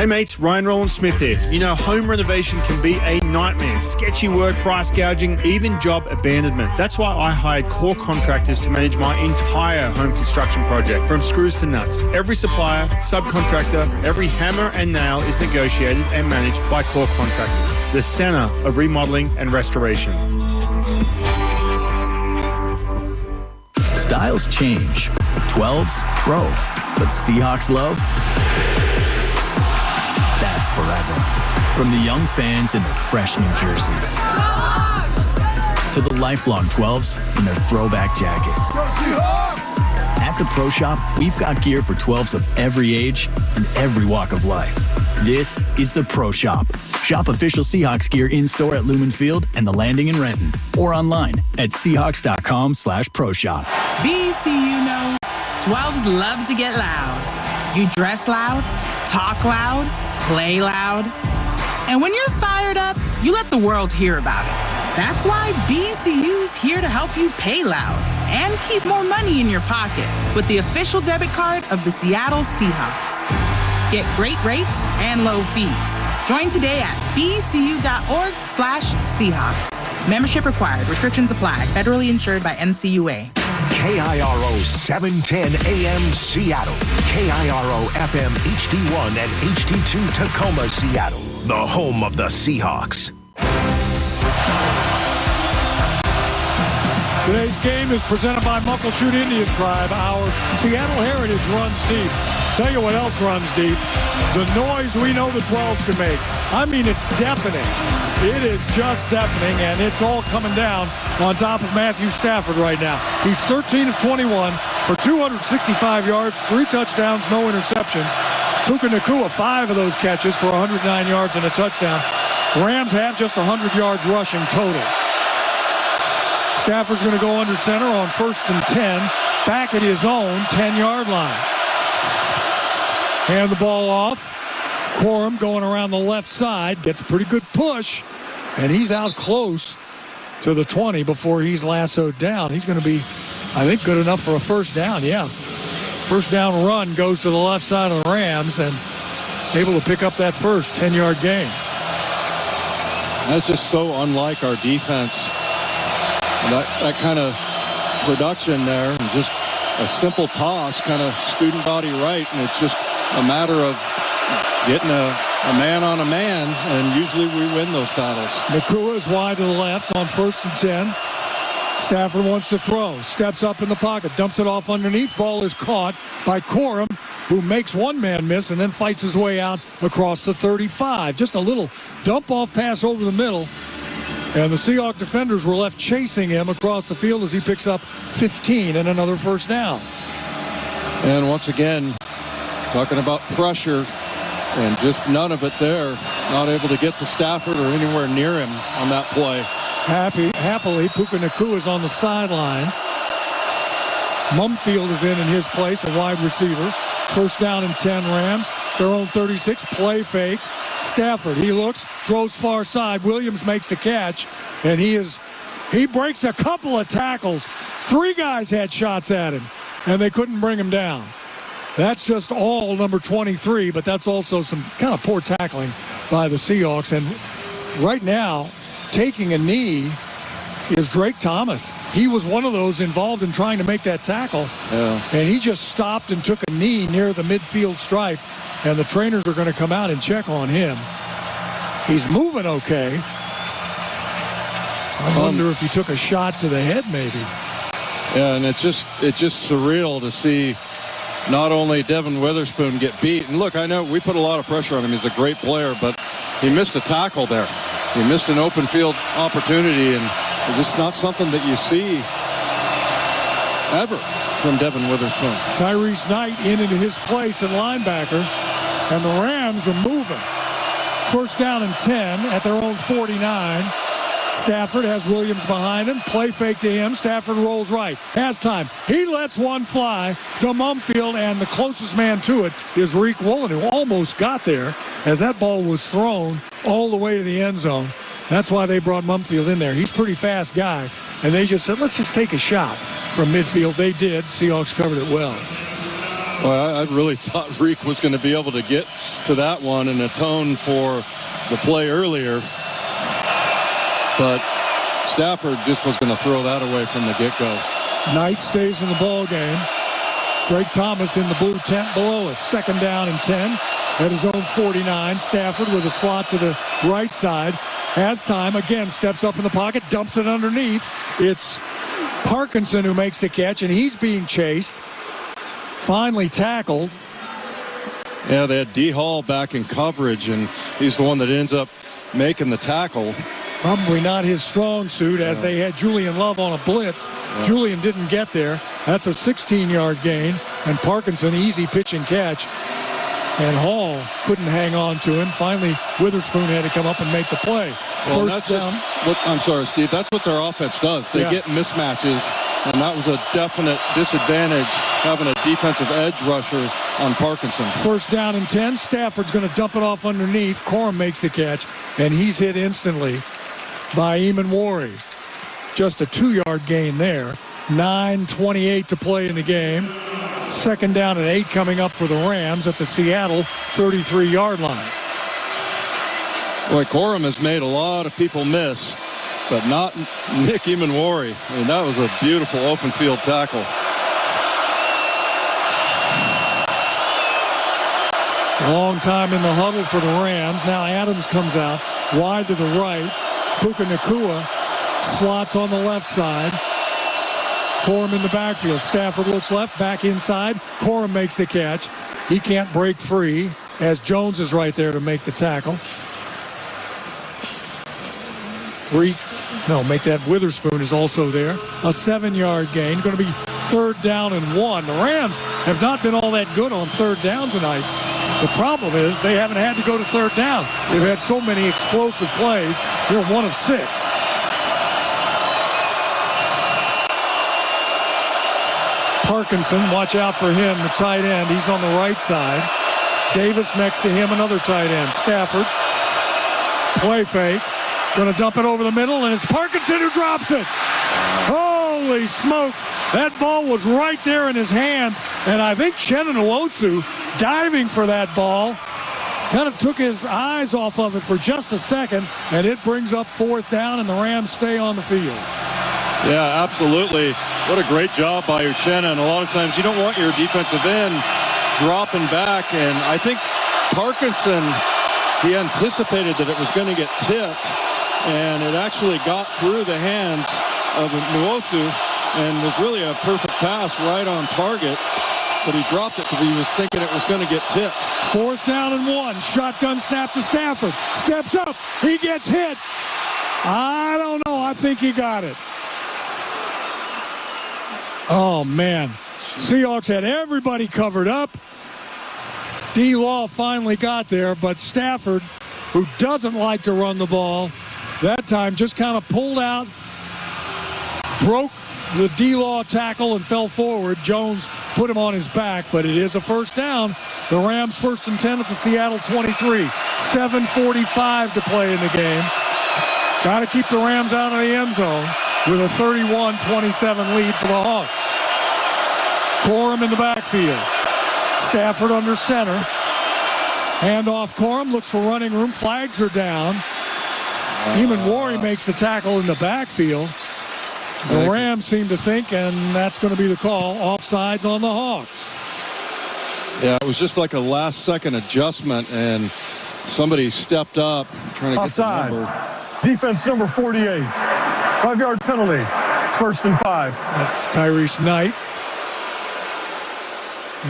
Hey mates, Ryan Roland-Smith here. You know, home renovation can be a nightmare. Sketchy work, price gouging, even job abandonment. That's why I hired KIRO contractors to manage my entire home construction project, from screws to nuts. Every supplier, subcontractor, every hammer and nail is negotiated and managed by KIRO contractors, the center of remodeling and restoration. Styles change, 12s grow, but Seahawks love, that's forever. From the young fans in their fresh new jerseys to the lifelong 12s in their throwback jackets. At the Pro Shop, we've got gear for 12s of every age and every walk of life. This is the Pro Shop. Shop official Seahawks gear in-store at Lumen Field and the Landing in Renton, or online at Seahawks.com/Pro Shop. BCU knows 12s love to get loud. You dress loud, talk loud, play loud. And when you're fired up, you let the world hear about it. That's why BCU's here to help you pay loud and keep more money in your pocket with the official debit card of the Seattle Seahawks. Get great rates and low fees. Join today at bcu.org/Seahawks. Membership required. Restrictions apply. Federally insured by NCUA. KIRO 710 AM Seattle. KIRO FM HD1 and HD2 Tacoma, Seattle. The home of the Seahawks. Today's game is presented by Muckleshoot Indian Tribe. Our Seattle heritage runs deep. Tell you what else runs deep. The noise we know the 12s can make. I mean, it's deafening. It is just deafening, and it's all coming down on top of Matthew Stafford right now. He's 13 of 21 for 265 yards, 3 touchdowns, no interceptions. Puka Nacua, 5 of those catches for 109 yards and a touchdown. Rams have just 100 yards rushing total. Stafford's going to go under center on 1st and 10, back at his own 10-yard line. Hand the ball off. Quorum going around the left side, gets a pretty good push, and he's out close to the 20 before he's lassoed down. He's going to be, I think, good enough for a first down, yeah. First down run goes to the left side of the Rams and able to pick up that first 10-yard gain. That's just so unlike our defense. That kind of production there, and just a simple toss, kind of student body right, and it's just a matter of getting a man on a man, and usually we win those battles. Nacua is wide to the left on 1st and 10. Stafford wants to throw, steps up in the pocket, dumps it off underneath. Ball is caught by Quorum, who makes one man miss and then fights his way out across the 35. Just a little dump-off pass over the middle. And the Seahawks defenders were left chasing him across the field as he picks up 15 and another first down. And once again, talking about pressure and just none of it there. Not able to get to Stafford or anywhere near him on that play. Happily, Puka Nacua is on the sidelines. Mumfield is in his place, a wide receiver. First down and 10 Rams. Their own 36, play fake. Stafford, he looks, throws far side. Williams makes the catch, and he breaks a couple of tackles. 3 guys had shots at him, and they couldn't bring him down. That's just all number 23, but that's also some kind of poor tackling by the Seahawks. And right now, taking a knee is Drake Thomas. He was one of those involved in trying to make that tackle. Yeah. And he just stopped and took a knee near the midfield stripe. And the trainers are going to come out and check on him. He's moving okay. I wonder if he took a shot to the head maybe. Yeah, and it's just surreal to see not only Devin Witherspoon get beat. And look, I know we put a lot of pressure on him. He's a great player, but he missed a tackle there. He missed an open field opportunity, and it's just not something that you see ever from Devin Witherspoon. Tyrese Knight into his place at linebacker, and the Rams are moving. First down and 10 at their own 49. Stafford has Williams behind him. Play fake to him. Stafford rolls right. Has time. He lets one fly to Mumfield, and the closest man to it is Reek Woolen, who almost got there as that ball was thrown all the way to the end zone. That's why they brought Mumfield in there. He's a pretty fast guy, and they just said, let's just take a shot from midfield. They did. Seahawks covered it well. Well, I really thought Reek was going to be able to get to that one and atone for the play earlier. But Stafford just was going to throw that away from the get-go. Knight stays in the ball game. Drake Thomas in the blue tent below us. 2nd down and 10 at his own 49. Stafford with a slot to the right side. Has time. Again, steps up in the pocket, dumps it underneath. It's Parkinson who makes the catch, and he's being chased. Finally tackled. Yeah, they had D. Hall back in coverage, and he's the one that ends up making the tackle. Probably not his strong suit, as they had Julian Love on a blitz. Yeah. Julian didn't get there. That's a 16-yard gain, and Parkinson, easy pitch and catch. And Hall couldn't hang on to him. Finally, Witherspoon had to come up and make the play. Well, First down. I'm sorry, Steve. That's what their offense does. They get mismatches, and that was a definite disadvantage having a defensive edge rusher on Parkinson. 1st down and 10. Stafford's going to dump it off underneath. Corum makes the catch, and he's hit instantly by Eamon Worry. Just a 2-yard gain there. 9:28 to play in the game. 2nd down and 8 coming up for the Rams at the Seattle 33-yard line. Boy, Corum has made a lot of people miss, but not Nick Eamon-Worry. I mean, that was a beautiful open field tackle. Long time in the huddle for the Rams. Now Adams comes out wide to the right. Puka Nacua slots on the left side. Corum in the backfield. Stafford looks left, back inside. Corum makes the catch. He can't break free as Jones is right there to make the tackle. Make that Witherspoon is also there. A 7-yard gain. Going to be 3rd down and 1. The Rams have not been all that good on 3rd down tonight. The problem is they haven't had to go to 3rd down. They've had so many explosive plays. They're 1 of 6. Parkinson, watch out for him, the tight end. He's on the right side. Davis next to him, another tight end. Stafford. Play fake. Going to dump it over the middle, and it's Parkinson who drops it. Holy smoke. That ball was right there in his hands, and I think Shannon Nwosu, diving for that ball, kind of took his eyes off of it for just a second, and it brings up 4th down, and the Rams stay on the field. Yeah, absolutely. What a great job by Uchenna. A lot of times you don't want your defensive end dropping back, and I think Parkinson, he anticipated that it was going to get tipped, and it actually got through the hands of Nwosu and was really a perfect pass right on target, but he dropped it because he was thinking it was going to get tipped. 4th down and 1. Shotgun snap to Stafford. Steps up. He gets hit. I don't know. I think he got it. Oh, man. Seahawks had everybody covered up. D-Law finally got there, but Stafford, who doesn't like to run the ball, that time just kind of pulled out, broke the D-Law tackle and fell forward. Jones put him on his back, but it is a 1st down. The Rams 1st and 10 at the Seattle 23. 7:45 to play in the game. Got to keep the Rams out of the end zone with a 31-27 lead for the Hawks. Corum in the backfield. Stafford under center. Handoff Corum, looks for running room. Flags are down. Eamon-Worry makes the tackle in the backfield. The Rams seem to think, and that's going to be the call, offsides on the Hawks. Yeah, it was just like a last-second adjustment, and somebody stepped up trying to offside. Get the number. Defense number 48. 5-yard penalty. It's 1st and 5. That's Tyrese Knight.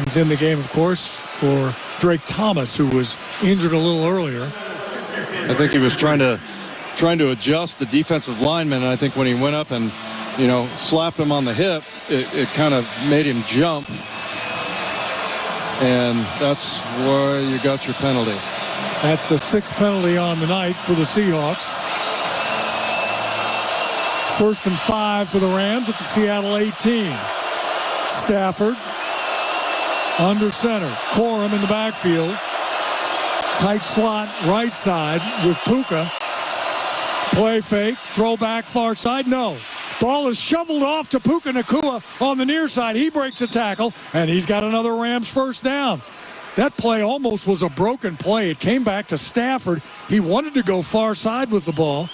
He's in the game, of course, for Drake Thomas, who was injured a little earlier. I think he was trying to adjust the defensive lineman, and I think when he went up and, slapped him on the hip, it kind of made him jump. And that's where you got your penalty. That's the 6th penalty on the night for the Seahawks. 1st and 5 for the Rams at the Seattle 18. Stafford under center. Corum in the backfield. Tight slot right side with Puka. Play fake. Throw back far side. No. Ball is shoveled off to Puka Nacua on the near side. He breaks a tackle, and he's got another Rams 1st down. That play almost was a broken play. It came back to Stafford. He wanted to go far side with the ball.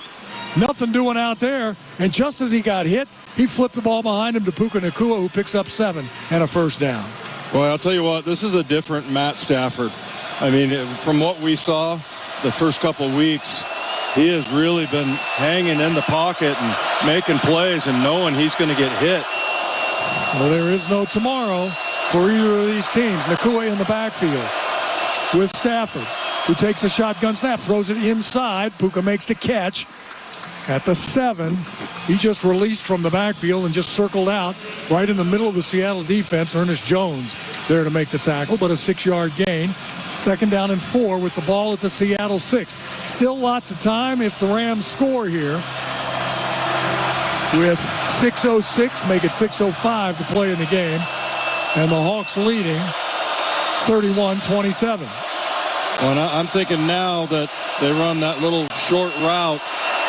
Nothing doing out there. And just as he got hit, he flipped the ball behind him to Puka Nacua, who picks up 7 and a first down. Well, I'll tell you what, this is a different Matt Stafford. I mean, from what we saw the first couple of weeks, he has really been hanging in the pocket and making plays and knowing he's going to get hit. Well, there is no tomorrow for either of these teams. Nacua in the backfield with Stafford, who takes a shotgun snap, throws it inside. Puka makes the catch at the 7. He just released from the backfield and just circled out right in the middle of the Seattle defense. Ernest Jones there to make the tackle, but a 6-yard gain. 2nd down and 4 with the ball at the Seattle 6. Still lots of time if the Rams score here. With 6:06, make it 6:05 to play in the game. And the Hawks leading 31-27. Well, I'm thinking now that they run that little short route,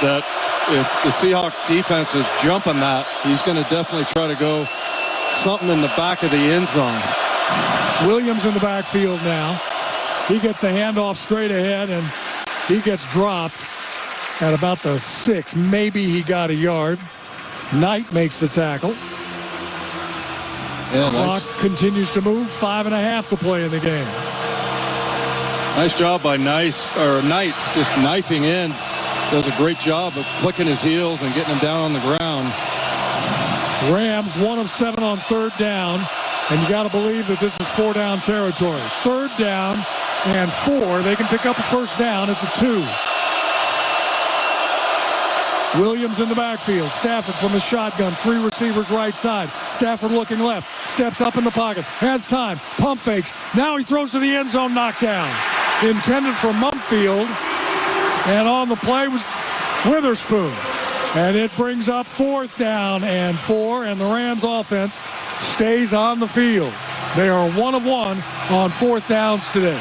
that if the Seahawks defense is jumping that, he's going to definitely try to go something in the back of the end zone. Williams in the backfield now. He gets the handoff straight ahead, and he gets dropped at about the 6. Maybe he got a yard. Knight makes the tackle. Yeah, Clock continues to move. 5.5 to play in the game. Nice job by Knight, just knifing in. Does a great job of clicking his heels and getting him down on the ground. Rams 1 of 7 on 3rd down, and you got to believe that this is 4-down territory. 3rd down and 4. They can pick up a first down at the 2. Williams in the backfield. Stafford from the shotgun. 3 receivers right side. Stafford looking left. Steps up in the pocket. Has time. Pump fakes. Now he throws to the end zone. Knockdown. Intended for Mumfield. And on the play was Witherspoon. And it brings up 4th down and 4. And the Rams offense stays on the field. They are 1 of 1 on 4th downs today.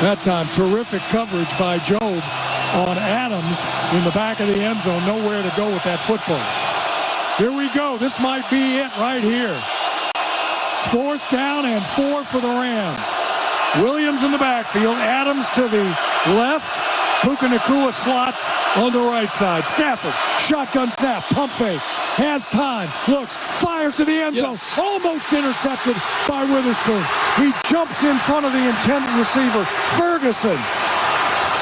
That time, terrific coverage by Job on Adams in the back of the end zone. Nowhere to go with that football. Here we go. This might be it right here. 4th down and 4 for the Rams. Williams in the backfield. Adams to the left. Puka Nacua slots on the right side. Stafford, shotgun snap, pump fake. Has time, looks, fires to the end zone. Almost intercepted by Witherspoon. He jumps in front of the intended receiver, Ferguson.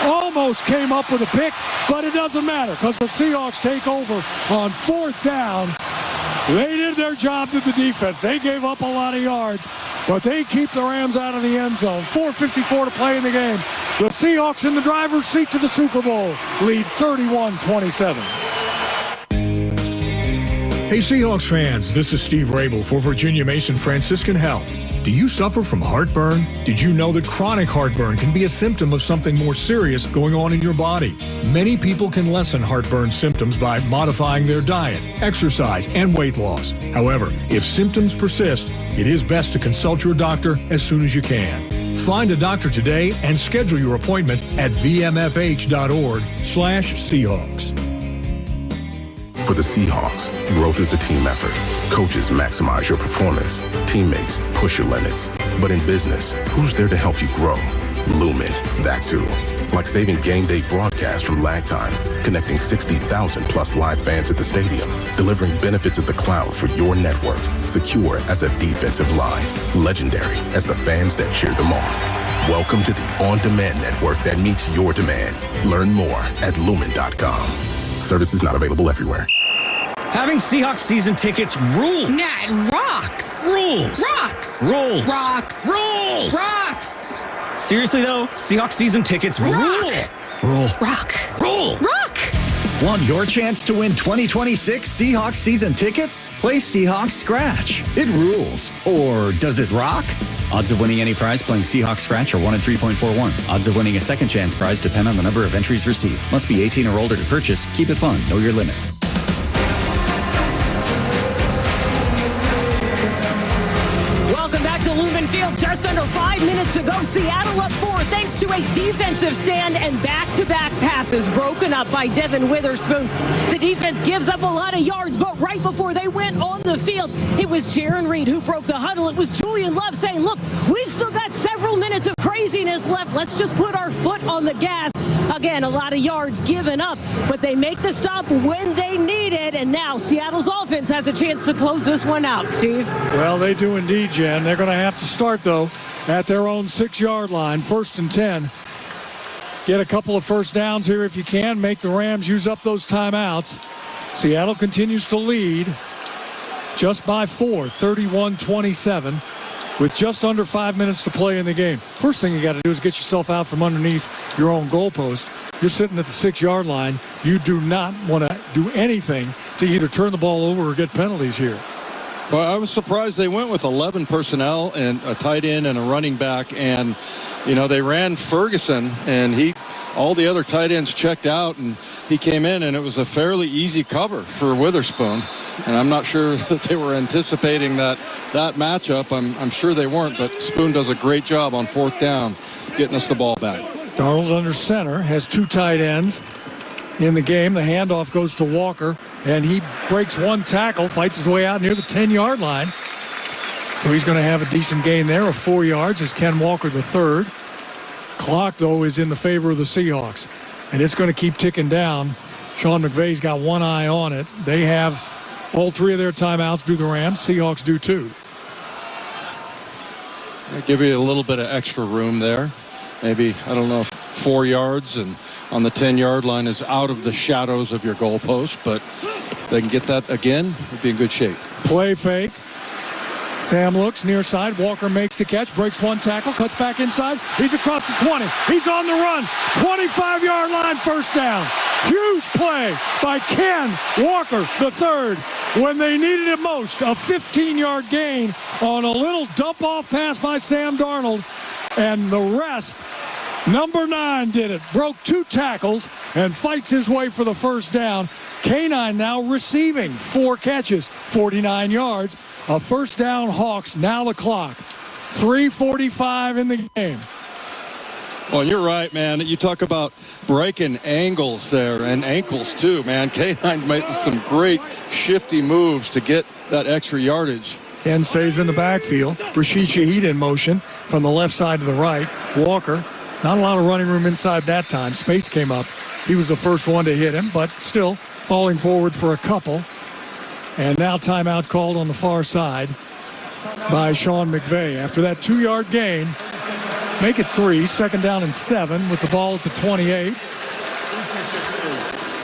Almost came up with a pick, but it doesn't matter because the Seahawks take over on 4th down. They did their job to the defense. They gave up a lot of yards, but they keep the Rams out of the end zone. 4:54 to play in the game. The Seahawks in the driver's seat to the Super Bowl, lead 31-27. Hey Seahawks fans, this is Steve Rabel for Virginia Mason Franciscan Health. Do you suffer from heartburn? Did you know that chronic heartburn can be a symptom of something more serious going on in your body? Many people can lessen heartburn symptoms by modifying their diet, exercise, and weight loss. However, if symptoms persist, it is best to consult your doctor as soon as you can. Find a doctor today and schedule your appointment at vmfh.org/Seahawks. For the Seahawks, growth is a team effort. Coaches maximize your performance. Teammates push your limits. But in business, who's there to help you grow? Lumen, that's who. Like saving game day broadcasts from lag time, connecting 60,000 plus live fans at the stadium, delivering benefits of the cloud for your network, secure as a defensive line, legendary as the fans that cheer them on. Welcome to the on-demand network that meets your demands. Learn more at lumen.com. Services not available everywhere. Having Seahawks season tickets rules. Nah, it rocks. Rules. Rocks. Rules. Rocks. Rules. Rocks. Seriously, though, Seahawks season tickets rule. Rule. Rock. Rule. Rock. Want your chance to win 2026 Seahawks season tickets? Play Seahawks Scratch. It rules. Or does it rock? Odds of winning any prize playing Seahawks Scratch are 1 in 3.41. Odds of winning a second chance prize depend on the number of entries received. Must be 18 or older to purchase. Keep it fun. Know your limit. Welcome back to Lumen Field. Just under 5 minutes minutes to go. Seattle up 4 thanks to a defensive stand and back-to-back passes broken up by Devin Witherspoon. The defense gives up a lot of yards, but right before they went on the field, it was Jaron Reed who broke the huddle. It was Julian Love saying, look, we've still got several minutes of craziness left. Let's just put our foot on the gas. Again, a lot of yards given up, but they make the stop when they need it, and now Seattle's offense has a chance to close this one out, Steve. Well, they do indeed, Jen. They're going to have to start, though, at their own 6-yard line, 1st and 10. Get a couple of first downs here if you can. Make the Rams use up those timeouts. Seattle continues to lead just by 4, 31-27. With just under 5 minutes to play in the game. First thing you got to do is get yourself out from underneath your own goalpost. You're sitting at the 6-yard line. You do not want to do anything to either turn the ball over or get penalties here. Well, I was surprised they went with 11 personnel and a tight end and a running back. And, you know, they ran Ferguson, and all the other tight ends checked out, and he came in, and it was a fairly easy cover for Witherspoon. And I'm not sure that they were anticipating that matchup. I'm sure they weren't, but Spoon does a great job on 4th down getting us the ball back. Darnold under center, has 2 tight ends in the game. The handoff goes to Walker, and he breaks 1 tackle, fights his way out near the 10-yard line. So he's going to have a decent gain there of 4 yards as Ken Walker the third. Clock, though, is in the favor of the Seahawks, and it's going to keep ticking down. Sean McVay's got one eye on it. They have all 3 of their timeouts, do the Rams. Seahawks do 2. I'll give you a little bit of extra room there. Maybe, I don't know, if 4 yards and on the 10-yard line is out of the shadows of your goalpost, but if they can get that again, we'd be in good shape. Play fake. Sam looks near side. Walker makes the catch, breaks 1 tackle, cuts back inside. He's across the 20. He's on the run. 25-yard line, first down. Huge play by Ken Walker the third when they needed it most. A 15-yard gain on a little dump-off pass by Sam Darnold. And the rest, number 9 did it. Broke 2 tackles and fights his way for the first down. K9 now receiving 4 catches, 49 yards. A first down, Hawks. Now the clock. 3:45 in the game. Well, you're right, man. You talk about breaking angles there and ankles too, man. K9 made some great shifty moves to get that extra yardage. Ken stays in the backfield. Rashid Shaheed in motion from the left side to the right. Walker, not a lot of running room inside that time. Spates came up. He was the first one to hit him, but still falling forward for a couple. And now timeout called on the far side by Sean McVay. After that 2-yard gain, make it 3, 2nd down and 7 with the ball at the 28.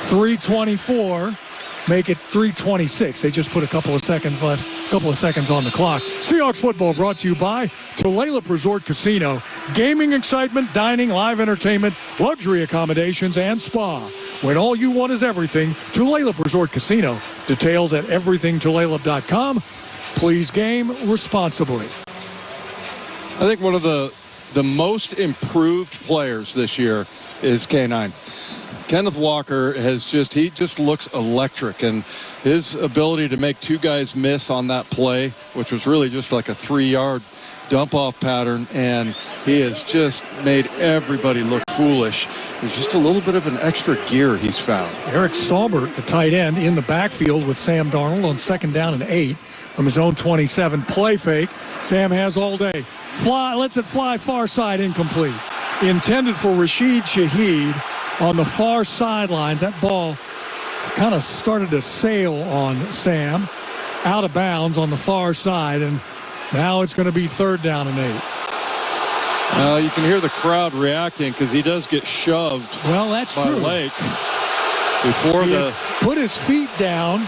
3:24, make it 3:26. They just put a couple of seconds left, a couple of seconds on the clock. Seahawks football brought to you by Tulalip Resort Casino. Gaming excitement, dining, live entertainment, luxury accommodations, and spa. When all you want is everything, Tulalip Resort Casino. Details at everythingtulalip.com. Please game responsibly. I think one of the most improved players this year is K9. Kenneth Walker he just looks electric, and his ability to make 2 guys miss on that play, which was really just like a 3-yard dump-off pattern, and he has just made everybody look foolish. There's just a little bit of an extra gear he's found. Eric Saubert, the tight end, in the backfield with Sam Darnold on 2nd down and 8 from his own 27. Play fake. Sam has all day. Lets it fly far side, incomplete. Intended for Rashid Shaheed on the far sidelines. That ball kind of started to sail on Sam. Out of bounds on the far side, and now it's going to be 3rd down and 8. You can hear the crowd reacting because he does get shoved. Well, that's by true. Lake before he put his feet down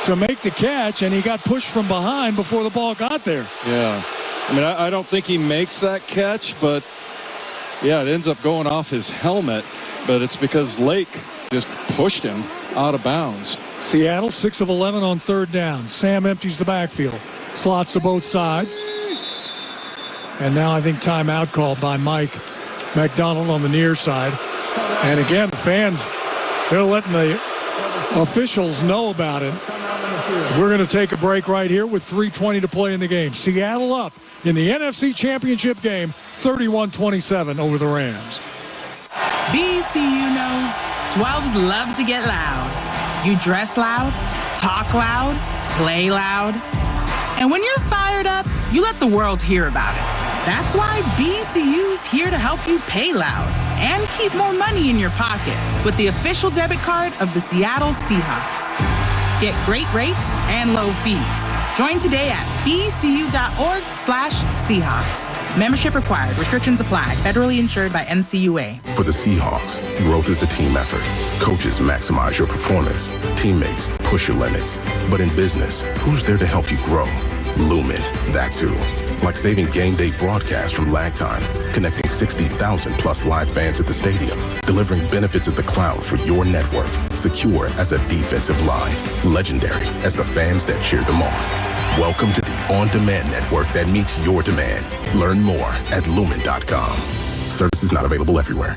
to make the catch, and he got pushed from behind before the ball got there. Yeah. I mean, I don't think he makes that catch, but yeah, it ends up going off his helmet, but it's because Lake just pushed him out of bounds. Seattle 6 of 11 on 3rd down. Sam empties the backfield. Slots to both sides. And now I think timeout called by Mike McDonald on the near side. And again, the fans, they're letting the officials know about it. We're going to take a break right here with 3:20 to play in the game. Seattle up in the NFC Championship game, 31-27 over the Rams. BCU knows 12s love to get loud. You dress loud, talk loud, play loud. And when you're fired up, you let the world hear about it. That's why BCU's here to help you pay loud and keep more money in your pocket with the official debit card of the Seattle Seahawks. Get great rates and low fees. Join today at bcu.org/Seahawks. Membership required. Restrictions apply. Federally insured by NCUA. For the Seahawks, growth is a team effort. Coaches maximize your performance. Teammates push your limits. But in business, who's there to help you grow? Lumen, that's who. Like saving game day broadcasts from lag time, connecting 60,000 plus live fans at the stadium, delivering benefits at the cloud for your network, secure as a defensive line, legendary as the fans that cheer them on. Welcome to the on-demand network that meets your demands. Learn more at lumen.com. Services not available everywhere.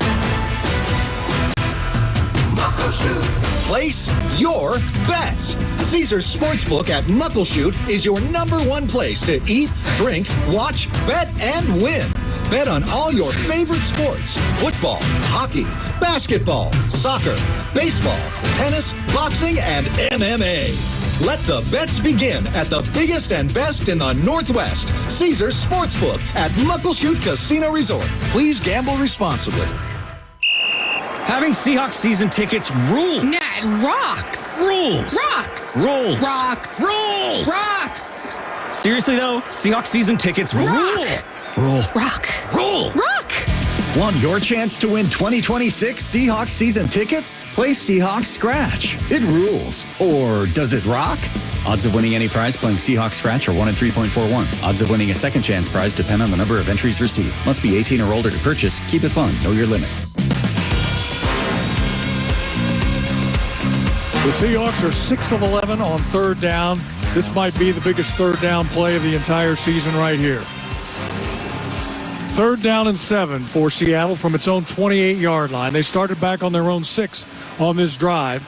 Place your bets. Caesars Sportsbook at Muckleshoot is your #1 place to eat, drink, watch, bet, and win. Bet on all your favorite sports: football, hockey, basketball, soccer, baseball, tennis, boxing, and MMA. Let the bets begin at the biggest and best in the Northwest. Caesars Sportsbook at Muckleshoot Casino Resort. Please gamble responsibly. Having Seahawks season tickets rules. Nah, it rocks. Rules. Rocks. Rules. Rocks. Rules. Rocks. Seriously, though, Seahawks season tickets rule. Rule. Rock. Rule. Rock. Want your chance to win 2026 Seahawks season tickets? Play Seahawks Scratch. It rules. Or does it rock? Odds of winning any prize playing Seahawks Scratch are 1 in 3.41. Odds of winning a second chance prize depend on the number of entries received. Must be 18 or older to purchase. Keep it fun. Know your limit. The Seahawks are 6 of 11 on third down. This might be the biggest third down play of the entire season right here. 3rd down and 7 for Seattle from its own 28-yard line. They started back on their own 6 on this drive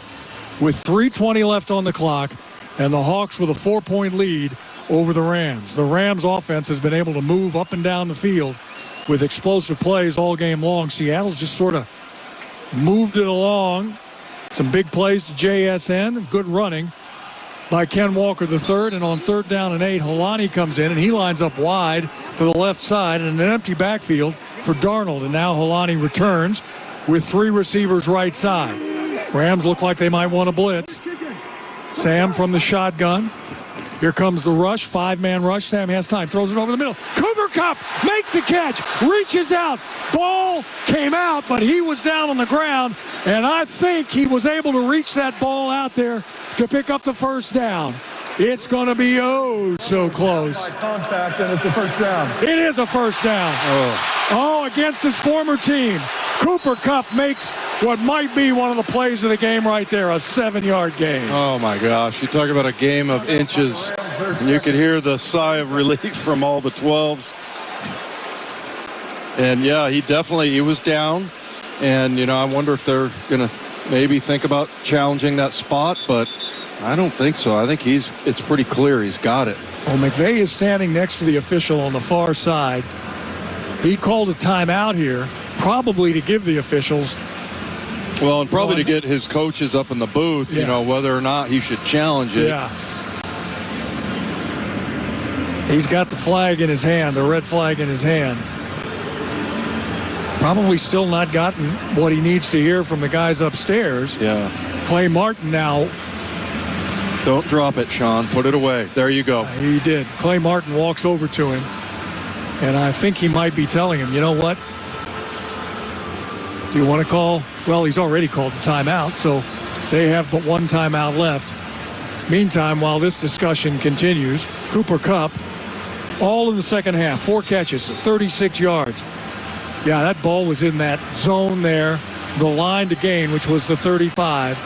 with 3:20 left on the clock, and the Hawks with a 4-point lead over the Rams. The Rams offense has been able to move up and down the field with explosive plays all game long. Seattle's just sort of moved it along. Some big plays to JSN, good running by Ken Walker III, and on 3rd down and 8, Holani comes in, and he lines up wide to the left side in an empty backfield for Darnold, and now Holani returns with 3 receivers right side. Rams look like they might want to blitz. Sam from the shotgun. Here comes the rush, 5-man rush. Sam has time, throws it over the middle. Cooper Kupp makes the catch, reaches out. Ball came out, but he was down on the ground, and I think he was able to reach that ball out there to pick up the first down. It's going to be so close. Contact, and it's a first down. It is a first down. Against his former team. Cooper Kupp makes what might be one of the plays of the game right there, a 7-yard gain. Oh, my gosh. You talk about a game of inches. You could hear the sigh of relief from all the 12s. And, yeah, he was down. And, I wonder if they're going to maybe think about challenging that spot, but I don't think so. I think it's pretty clear he's got it. Well, McVay is standing next to the official on the far side. He called a timeout here, probably to give the officials. Well, and probably to get his coaches up in the booth, whether or not he should challenge it. Yeah. He's got the flag in his hand, the red flag in his hand. Probably still not gotten what he needs to hear from the guys upstairs. Yeah. Clay Martin now. Don't drop it, Sean. Put it away. There you go. He did. Clay Martin walks over to him, and I think he might be telling him, you know what? Do you want to call? Well, he's already called the timeout, so they have but one timeout left. Meantime, while this discussion continues, Cooper Kupp, all in the second half, 4 catches, 36 yards. Yeah, that ball was in that zone there, the line to gain, which was the 35.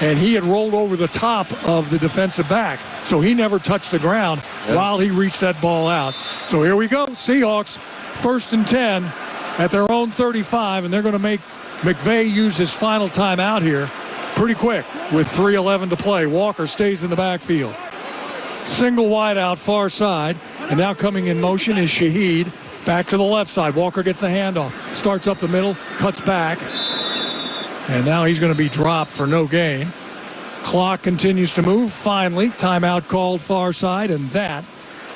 And he had rolled over the top of the defensive back, so he never touched the ground while he reached that ball out. So here we go, Seahawks, 1st and 10 at their own 35, and they're going to make McVay use his final timeout here pretty quick with 3:11 to play. Walker stays in the backfield. Single wide out far side, and now coming in motion is Shaheed Back to the left side. Walker gets the handoff. Starts up the middle. Cuts back. And now he's going to be dropped for no gain. Clock continues to move. Finally, timeout called far side, and that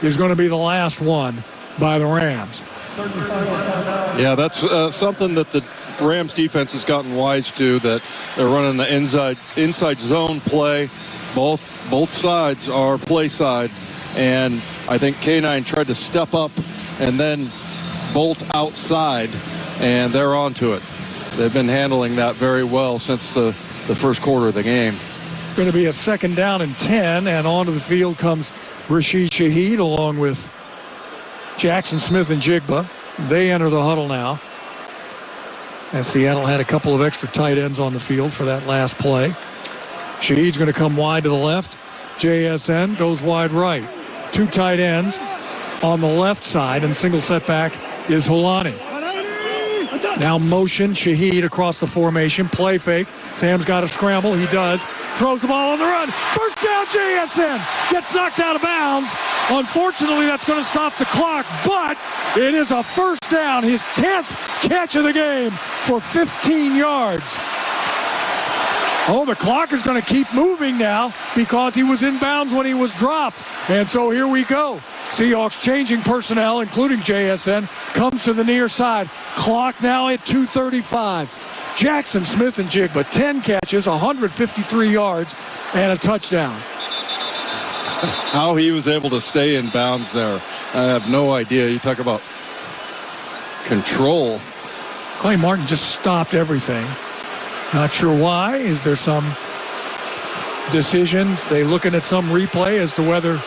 is going to be the last one by the Rams. Yeah, that's something that the Rams defense has gotten wise to, that they're running the inside zone play. Both sides are play side, and I think K9 tried to step up and then bolt outside, and they're onto it. They've been handling that very well since the first quarter of the game. It's going to be a 2nd down and 10, and onto the field comes Rashid Shaheed along with Jackson Smith and Jigba. They enter the huddle now, as Seattle had a couple of extra tight ends on the field for that last play. Shaheed's going to come wide to the left. JSN goes wide right. 2 tight ends on the left side, and single setback is Holani. Now motion, Shaheed across the formation. Play fake. Sam's got to scramble. He does. Throws the ball on the run. First down, JSN. Gets knocked out of bounds. Unfortunately, that's going to stop the clock, but it is a first down. His 10th catch of the game for 15 yards. Oh, the clock is going to keep moving now because he was in bounds when he was dropped. And so here we go. Seahawks changing personnel, including JSN, comes to the near side. Clock now at 2:35. Jackson Smith and Jigba, 10 catches, 153 yards, and a touchdown. How he was able to stay in bounds there, I have no idea. You talk about control. Clay Martin just stopped everything. Not sure why. Is there some decision? They looking at some replay as to whether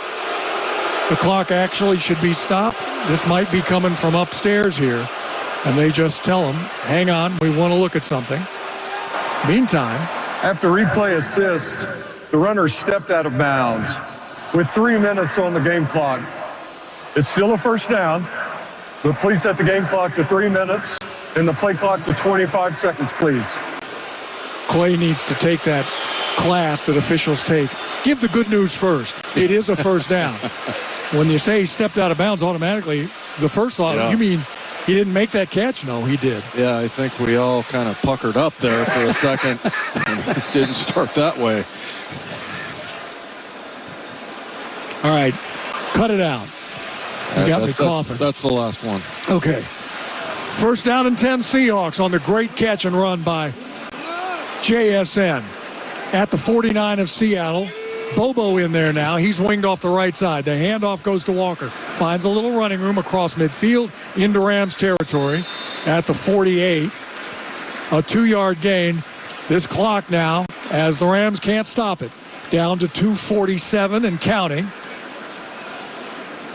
the clock actually should be stopped? This might be coming from upstairs here. And they just tell him, hang on, we want to look at something. Meantime, after replay assist, the runner stepped out of bounds with 3 minutes on the game clock. It's still a first down, but please set the game clock to 3 minutes and the play clock to 25 seconds, please. Clay needs to take that class that officials take. Give the good news first. It is a first down. When you say he stepped out of bounds automatically, the first thought, you mean he didn't make that catch? No, he did. Yeah, I think we all kind of puckered up there for a second. It didn't start that way. All right, cut it out. You got me coughing. That's the last one. Okay. First down and 10 Seahawks on the great catch and run by JSN at the 49 of Seattle. Bobo in there now. He's winged off the right side. The handoff goes to Walker. Finds a little running room across midfield into Rams territory at the 48. A 2-yard gain. This clock now, as the Rams can't stop it, down to 2:47 and counting.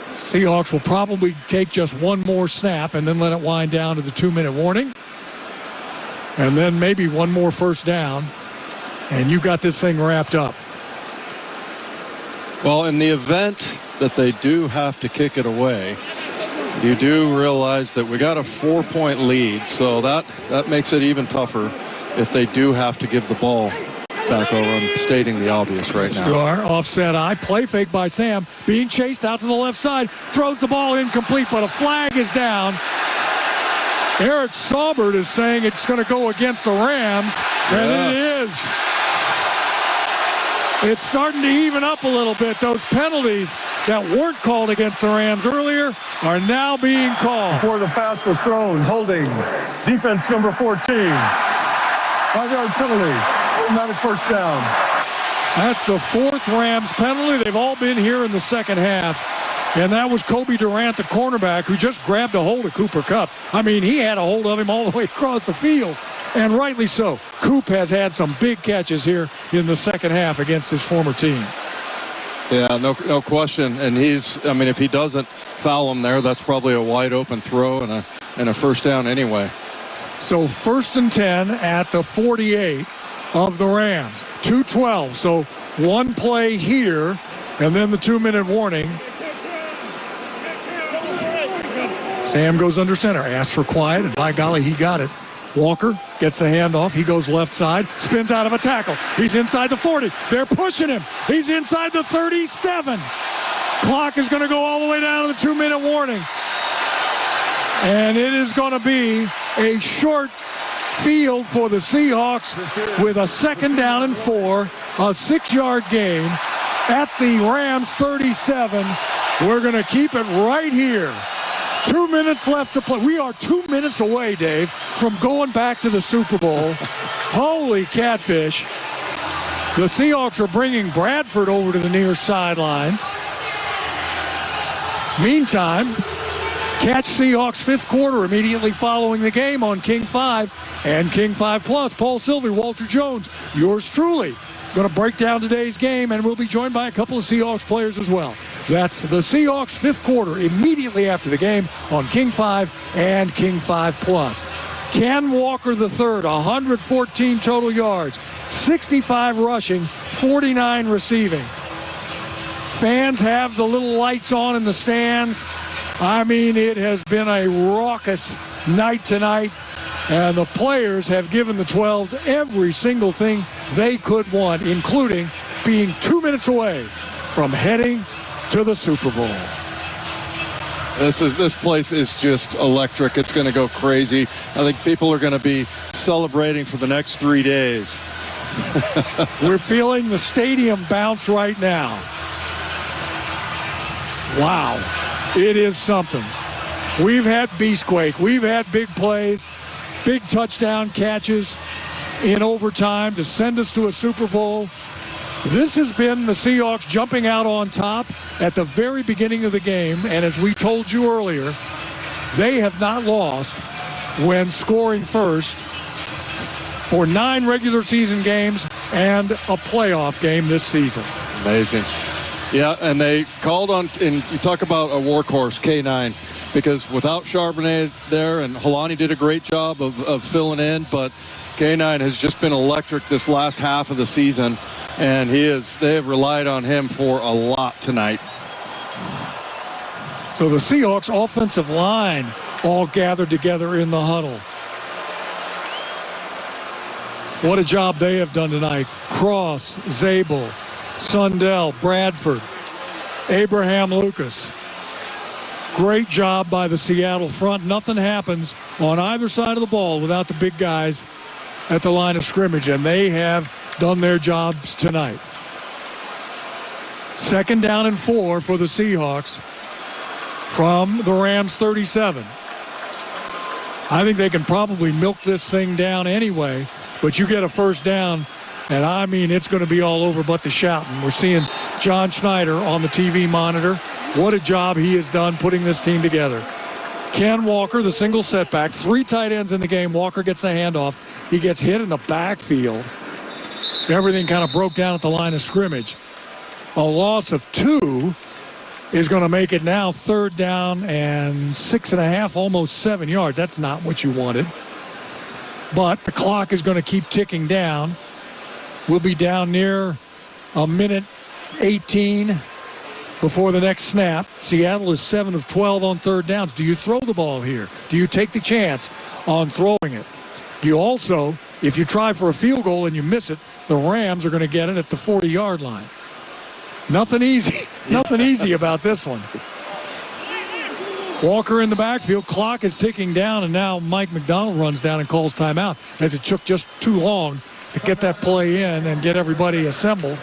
Seahawks will probably take just one more snap and then let it wind down to the 2-minute warning. And then maybe one more first down. And you got this thing wrapped up. Well, in the event that they do have to kick it away, you do realize that we got a 4-point lead, so that makes it even tougher if they do have to give the ball back over. I'm stating the obvious right now. You are. Offset eye. Play fake by Sam. Being chased out to the left side. Throws the ball incomplete, but a flag is down. Eric Saubert is saying it's going to go against the Rams, and it is. It's starting to even up a little bit. Those penalties that weren't called against the Rams earlier are now being called. Before the pass was thrown, holding defense number 14. 5-yard penalty, automatic first down. That's the 4th Rams penalty. They've all been here in the second half. And that was Kobe Durant, the cornerback, who just grabbed a hold of Cooper Kupp. I mean, he had a hold of him all the way across the field. And rightly so. Coop has had some big catches here in the second half against his former team. Yeah, no question. And if he doesn't foul him there, that's probably a wide open throw and a first down anyway. So 1st and 10 at the 48 of the Rams. 2:12. So one play here, and then the 2-minute warning. Sam goes under center, asks for quiet, and by golly, he got it. Walker gets the handoff. He goes left side, spins out of a tackle. He's inside the 40. They're pushing him. He's inside the 37. Clock is going to go all the way down to the 2-minute warning. And it is going to be a short field for the Seahawks with a 2nd down and 4, a 6-yard gain at the Rams 37. We're going to keep it right here. 2 minutes left to play. We are 2 minutes away, Dave, from going back to the Super Bowl. Holy catfish. The Seahawks are bringing Bradford over to the near sidelines. Meantime, catch Seahawks 5th quarter immediately following the game on King 5 and King 5 Plus. Paul Sylvie, Walter Jones, yours truly, going to break down today's game, and we'll be joined by a couple of Seahawks players as well. That's the Seahawks 5th quarter immediately after the game on King 5 and King 5 Plus. Ken Walker III, 114 total yards, 65 rushing, 49 receiving. Fans have the little lights on in the stands. I mean, it has been a raucous night tonight, and the players have given the 12s every single thing they could want, including being 2 minutes away from heading to the Super Bowl. This place is just electric. It's going to go crazy. I think people are going to be celebrating for the next 3 days. We're feeling the stadium bounce right now. Wow. It is something. We've had Beastquake. We've had big plays, big touchdown catches in overtime to send us to a Super Bowl. This has been the Seahawks jumping out on top at the very beginning of the game. And as we told you earlier, they have not lost when scoring first for 9 regular season games and a playoff game this season. Amazing. Yeah, and they called on, and you talk about a workhorse, K9, because without Charbonnet there, and Helani did a great job of filling in, but K9 has just been electric this last half of the season, and they have relied on him for a lot tonight. So the Seahawks offensive line all gathered together in the huddle. What a job they have done tonight. Cross, Zabel, Sundell, Bradford, Abraham Lucas. Great job by the Seattle front. Nothing happens on either side of the ball without the big guys at the line of scrimmage, and they have done their jobs tonight. 2nd down and 4 for the Seahawks from the Rams 37. I think they can probably milk this thing down anyway, but you get a 1st down, and I mean, it's going to be all over but the shouting. We're seeing John Schneider on the TV monitor. What a job he has done putting this team together. Ken Walker, the single setback. 3 tight ends in the game. Walker gets the handoff. He gets hit in the backfield. Everything kind of broke down at the line of scrimmage. A loss of 2 is going to make it now 3rd down and 6.5, almost 7 yards. That's not what you wanted. But the clock is going to keep ticking down. We'll be down near a minute 18 before the next snap. Seattle is 7 of 12 on 3rd downs. Do you throw the ball here? Do you take the chance on throwing it? You also, if you try for a field goal and you miss it, the Rams are going to get it at the 40-yard line. Nothing easy. Nothing easy about this one. Walker in the backfield. Clock is ticking down, and now Mike McDonald runs down and calls timeout as it took just too long to get that play in and get everybody assembled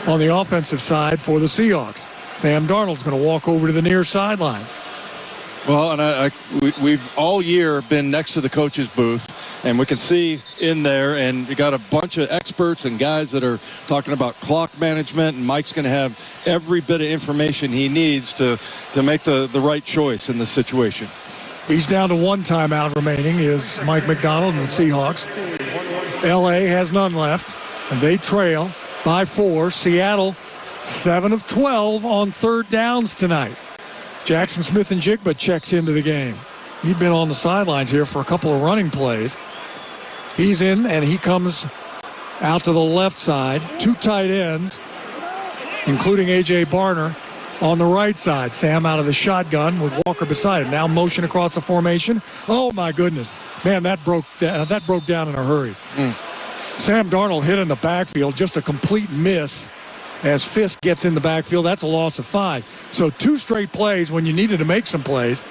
on the offensive side for the Seahawks. Sam Darnold's going to walk over to the near sidelines. Well, and we've all year been next to the coach's booth, and we can see in there, and you got a bunch of experts and guys that are talking about clock management, and Mike's going to have every bit of information he needs to make the right choice in this situation. He's down to 1 timeout remaining, is Mike McDonald and the Seahawks. L.A. has none left, and they trail by 4. Seattle, 7 of 12 on 3rd downs tonight. Jackson Smith-Njigba checks into the game. He'd been on the sidelines here for a couple of running plays. He's in, and he comes out to the left side. 2 tight ends, including A.J. Barner, on the right side. Sam out of the shotgun with Walker beside him. Now motion across the formation. Oh, my goodness. Man, that broke down in a hurry. Sam Darnold hit in the backfield. Just a complete miss as Fisk gets in the backfield. That's a loss of 5. So 2 straight plays when you needed to make some plays.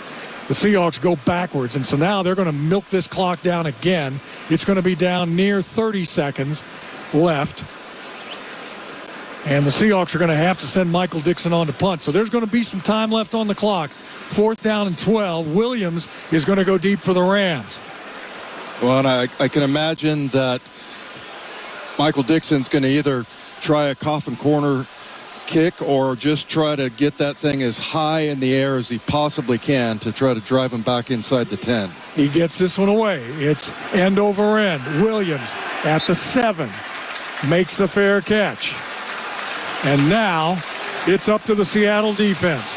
the Seahawks go backwards. And so now they're going to milk this clock down again. It's going to be down near 30 seconds left. And the Seahawks are going to have to send Michael Dixon on to punt. So there's going to be some time left on the clock. 4th down and 12. Williams is going to go deep for the Rams. Well, and I can imagine that Michael Dixon's going to either try a coffin corner kick or just try to get that thing as high in the air as he possibly can to try to drive him back inside the 10. He gets this one away. It's end over end. Williams at the 7 makes the fair catch. And now it's up to the Seattle defense.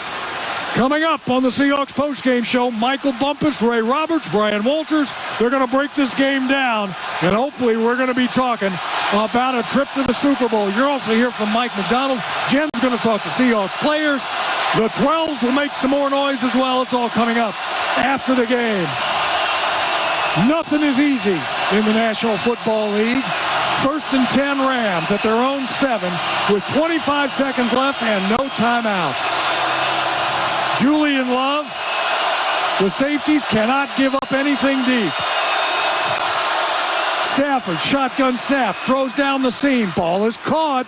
Coming up on the Seahawks postgame show, Michael Bumpus, Ray Roberts, Brian Walters. They're going to break this game down, and hopefully we're going to be talking about a trip to the Super Bowl. You're also hear from Mike McDonald. Jen's going to talk to Seahawks players. The 12s will make some more noise as well. It's all coming up after the game. Nothing is easy in the National Football League. 1st and 10 Rams at their own 7 with 25 seconds left and no timeouts. Julian Love, the safeties cannot give up anything deep. Stafford, shotgun snap, throws down the seam. Ball is caught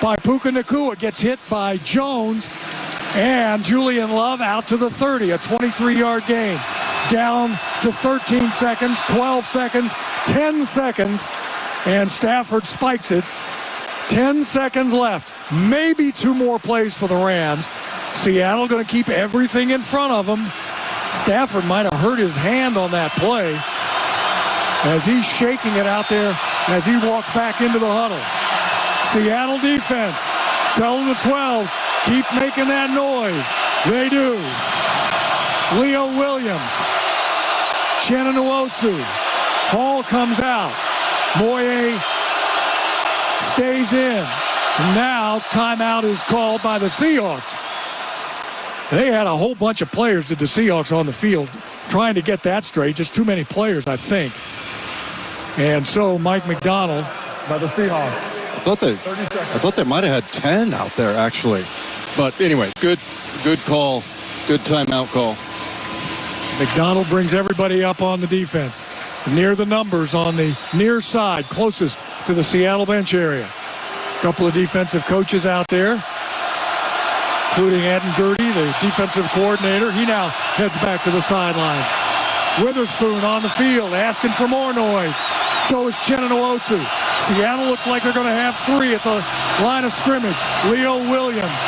by Puka Nacua, gets hit by Jones, and Julian Love out to the 30, a 23-yard gain. Down to 13 seconds, 12 seconds, 10 seconds, and Stafford spikes it. 10 seconds left. Maybe 2 more plays for the Rams. Seattle going to keep everything in front of them. Stafford might have hurt his hand on that play as he's shaking it out there as he walks back into the huddle. Seattle defense telling the 12s, keep making that noise. They do. Leo Williams, Shannon Nwosu. Hall comes out. Moye stays in. Now timeout is called by the Seahawks. They had a whole bunch of players, did the Seahawks, on the field trying to get that straight. Just too many players, I think. And so Mike McDonald. By the Seahawks. I thought they might have had 10 out there, actually. But anyway, good call. Good timeout call. McDonald brings everybody up on the defense. Near the numbers on the near side, closest to the Seattle bench area. A couple of defensive coaches out there, including Adam Gertie, the defensive coordinator. He now heads back to the sidelines. Witherspoon on the field, asking for more noise. So is Chenanowosu. Seattle looks like they're going to have 3 at the line of scrimmage. Leo Williams.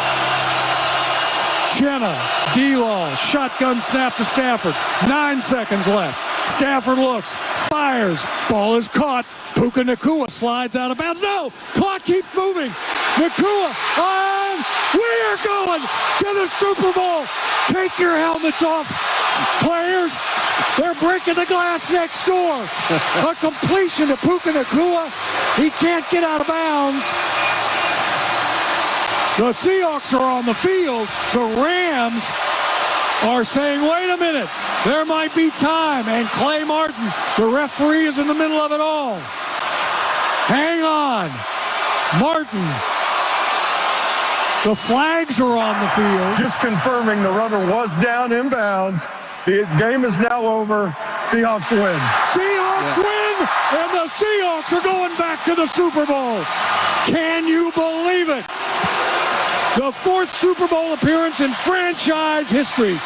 Chenna, D-Law, shotgun snap to Stafford. 9 seconds left. Stafford looks, fires. Ball is caught. Puka Nacua slides out of bounds. No! Clock keeps moving. Nacua on. We are going to the Super Bowl. Take your helmets off, players. They're breaking the glass next door. A completion to Puka Nacua. He can't get out of bounds. The Seahawks are on the field. The Rams are saying, wait a minute, there might be time. And Clay Martin, the referee, is in the middle of it all. Hang on. Martin. The flags are on the field. Just confirming the runner was down inbounds. The game is now over. Seahawks win. Seahawks win, and the Seahawks are going back to the Super Bowl. Can you believe it? The 4th Super Bowl appearance in franchise history.